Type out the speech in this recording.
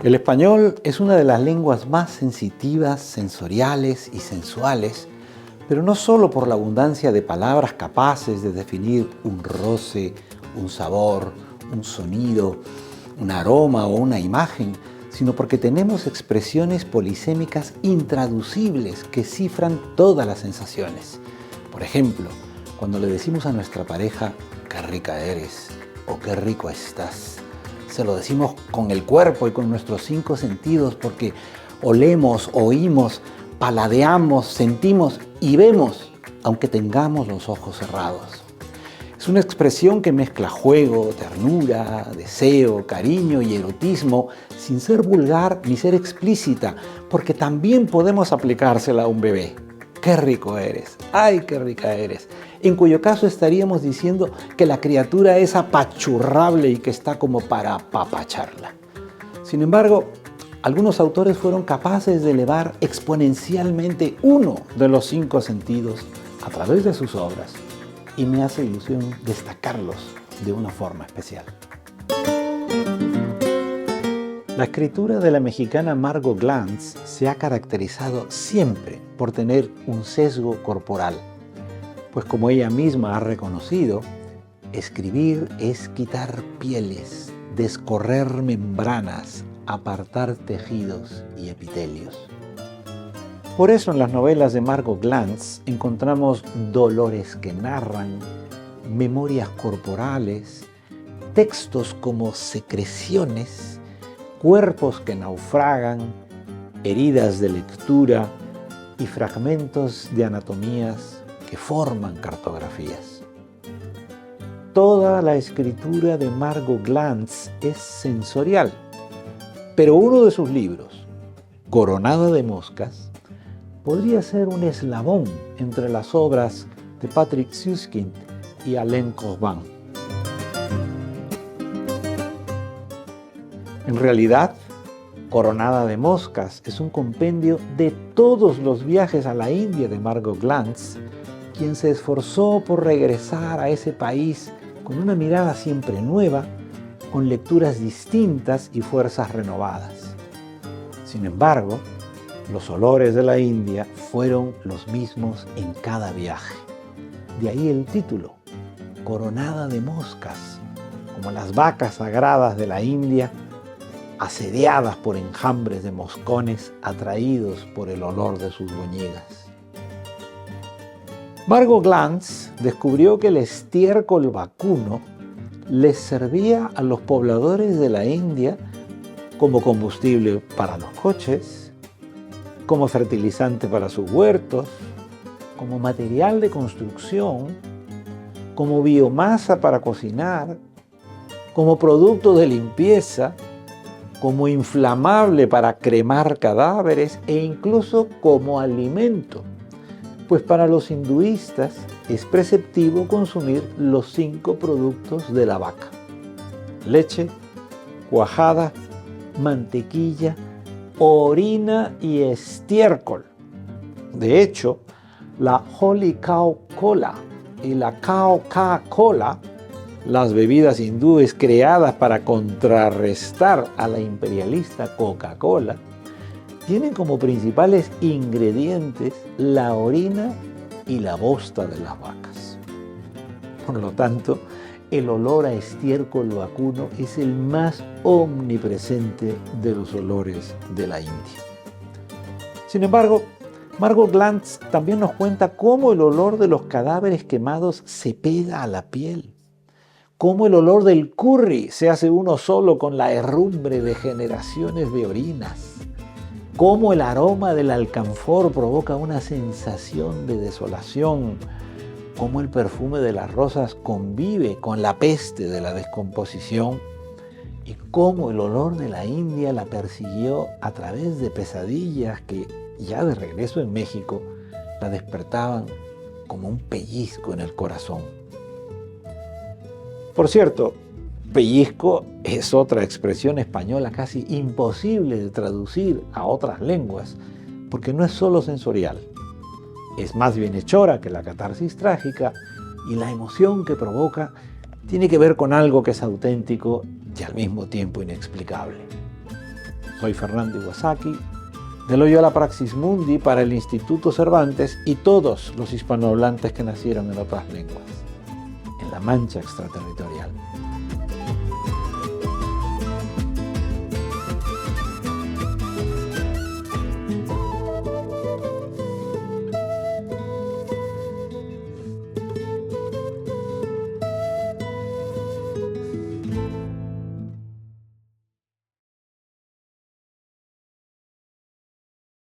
El español es una de las lenguas más sensitivas, sensoriales y sensuales, pero no solo por la abundancia de palabras capaces de definir un roce, un sabor, un sonido, un aroma o una imagen, sino porque tenemos expresiones polisémicas intraducibles que cifran todas las sensaciones. Por ejemplo, cuando le decimos a nuestra pareja, "qué rica eres" o "qué rico estás", se lo decimos con el cuerpo y con nuestros 5 sentidos porque olemos, oímos, paladeamos, sentimos y vemos, aunque tengamos los ojos cerrados. Es una expresión que mezcla juego, ternura, deseo, cariño y erotismo sin ser vulgar ni ser explícita, porque también podemos aplicársela a un bebé. ¡Qué rico eres! ¡Ay, qué rica eres! En cuyo caso estaríamos diciendo que la criatura es apachurrable y que está como para apapacharla. Sin embargo, algunos autores fueron capaces de elevar exponencialmente uno de los 5 sentidos a través de sus obras, y me hace ilusión destacarlos de una forma especial. La escritura de la mexicana Margot Glantz se ha caracterizado siempre por tener un sesgo corporal, pues como ella misma ha reconocido, escribir es quitar pieles, descorrer membranas, apartar tejidos y epitelios. Por eso en las novelas de Margot Glantz encontramos dolores que narran, memorias corporales, textos como secreciones, cuerpos que naufragan, heridas de lectura y fragmentos de anatomías que forman cartografías. Toda la escritura de Margot Glantz es sensorial, pero uno de sus libros, Coronada de moscas, podría ser un eslabón entre las obras de Patrick Süskind y Alain Corbin. En realidad, Coronada de moscas es un compendio de todos los viajes a la India de Margot Glantz, quien se esforzó por regresar a ese país con una mirada siempre nueva, con lecturas distintas y fuerzas renovadas. Sin embargo, los olores de la India fueron los mismos en cada viaje. De ahí el título, Coronada de moscas, como las vacas sagradas de la India, asediadas por enjambres de moscones atraídos por el olor de sus boñigas. Margot Glantz descubrió que el estiércol vacuno les servía a los pobladores de la India como combustible para los coches, como fertilizante para sus huertos, como material de construcción, como biomasa para cocinar, como producto de limpieza, como inflamable para cremar cadáveres e incluso como alimento, pues para los hinduistas es preceptivo consumir los 5 productos de la vaca: leche, cuajada, mantequilla, orina y estiércol. De hecho, la Holy Cow Cola y la Cow Cola, las bebidas hindúes creadas para contrarrestar a la imperialista Coca-Cola, tienen como principales ingredientes la orina y la bosta de las vacas. Por lo tanto, el olor a estiércol vacuno es el más omnipresente de los olores de la India. Sin embargo, Margot Glantz también nos cuenta cómo el olor de los cadáveres quemados se pega a la piel, cómo el olor del curry se hace uno solo con la herrumbre de generaciones de orinas, cómo el aroma del alcanfor provoca una sensación de desolación, cómo el perfume de las rosas convive con la peste de la descomposición y cómo el olor de la India la persiguió a través de pesadillas que, ya de regreso en México, la despertaban como un pellizco en el corazón. Por cierto, pellizco es otra expresión española casi imposible de traducir a otras lenguas, porque no es solo sensorial. Es más bienhechora que la catarsis trágica, y la emoción que provoca tiene que ver con algo que es auténtico y al mismo tiempo inexplicable. soy Fernando Iwasaki, de Loyola Praxis Mundi para el Instituto Cervantes y todos los hispanohablantes que nacieron en otras lenguas, en la mancha extraterritorial.